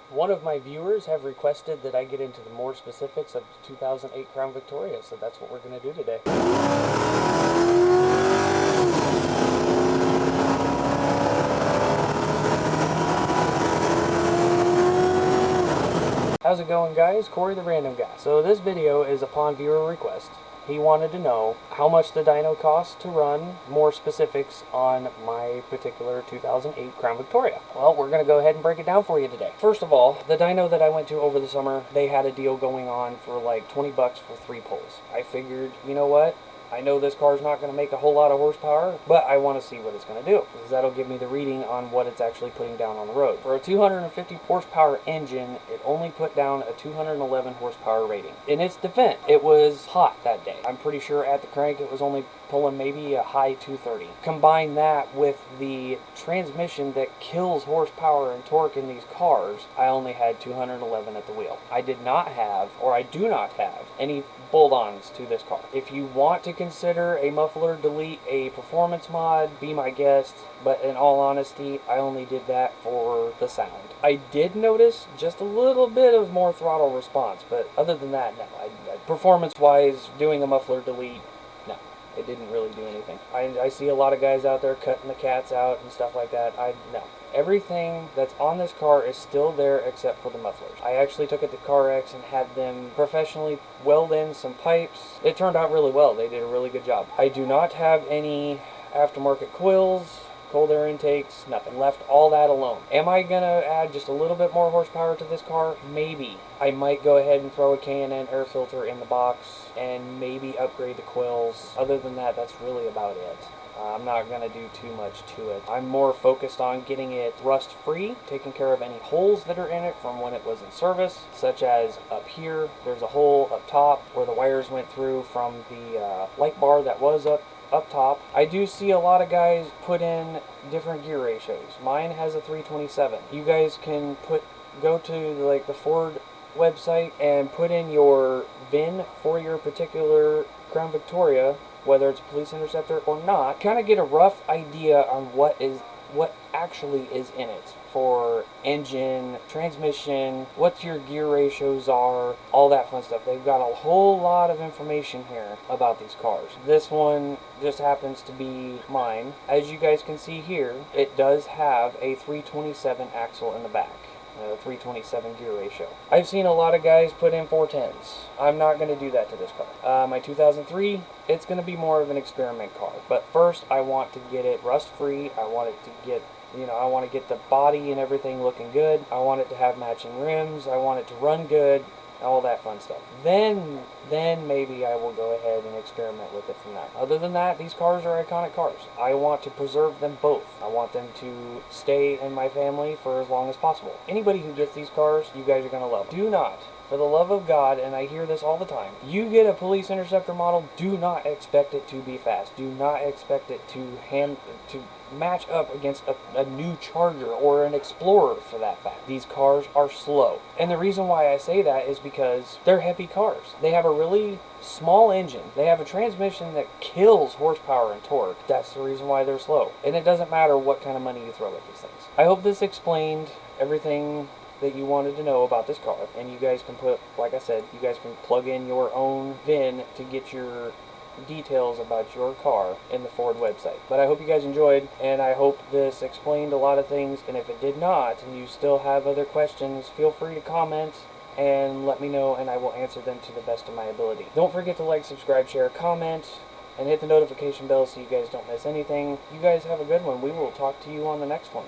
One of my viewers have requested that I get into the more specifics of the 2008 Crown Victoria, so that's what we're going to do today. How's it going, guys? Corey the Random Guy. So this video is upon viewer request. He wanted to know how much the dyno costs to run, more specifics on my particular 2008 Crown Victoria. Well, we're going to go ahead and break it down for you today. First of all, the dyno that I went to over the summer, they had a deal going on for like 20 bucks for 3 pulls. I figured, you know what? I know this car's not going to make a whole lot of horsepower, but I want to see what it's going to do, because that'll give me the reading on what it's actually putting down on the road. For a 250 horsepower engine, it only put down a 211 horsepower rating. In its defense, it was hot that day. I'm pretty sure at the crank it was only pulling maybe a high 230. Combine that with the transmission that kills horsepower and torque in these cars, I only had 211 at the wheel. I did not have, or I do not have, any bolt-ons to this car. If you want to consider a muffler delete a performance mod, be my guest, but in all honesty, I only did that for the sound. I did notice just a little bit of more throttle response, but other than that, no. Performance-wise, doing a muffler delete, no. It didn't really do anything. I see a lot of guys out there cutting the cats out and stuff like that. No. Everything that's on this car is still there except for the mufflers. I actually took it to CarX and had them professionally weld in some pipes. It turned out really well. They did a really good job. I do not have any aftermarket coils, cold air intakes, nothing. Left all that alone. Am I gonna add just a little bit more horsepower to this car? Maybe. I might go ahead and throw a K&N air filter in the box and maybe upgrade the coils. Other than that, that's really about it. I'm not going to do too much to it. I'm more focused on getting it rust-free, taking care of any holes that are in it from when it was in service, such as up here. There's a hole up top where the wires went through from the light bar that was up top. I do see a lot of guys put in different gear ratios. Mine has a 327. You guys can go to like the Ford website and put in your VIN for your particular Crown Victoria, whether it's a police interceptor or not, kind of get a rough idea on what actually is in it for engine, transmission, what your gear ratios are, all that fun stuff. They've got a whole lot of information here about these cars. This one just happens to be mine. As you guys can see here, it does have a 327 axle in the back. 327 gear ratio. I've seen a lot of guys put in 410s. I'm not going to do that to this car. My 2003, it's going to be more of an experiment car. But first, I want to get it rust-free. I want it to get, I want to get the body and everything looking good. I want it to have matching rims. I want it to run good. All that fun stuff. Then maybe I will go ahead and experiment with it from that. Other than that, these cars are iconic cars. I want to preserve them both. I want them to stay in my family for as long as possible. Anybody who gets these cars, you guys are going to love. Do not, for the love of God, and I hear this all the time, you get a police interceptor model, do not expect it to be fast. Do not expect it to match up against a new Charger or an Explorer for that fact. These cars are slow. And the reason why I say that is because they're heavy cars. They have a really small engine. They have a transmission that kills horsepower and torque. That's the reason why they're slow. And it doesn't matter what kind of money you throw at these things. I hope this explained everything that you wanted to know about this car. And you guys can like I said, you guys can plug in your own VIN to get your details about your car in the Ford website. But I hope you guys enjoyed, and I hope this explained a lot of things, and if it did not, and you still have other questions, feel free to comment and let me know, and I will answer them to the best of my ability. Don't forget to like, subscribe, share, comment, and hit the notification bell so you guys don't miss anything. You guys have a good one. We will talk to you on the next one.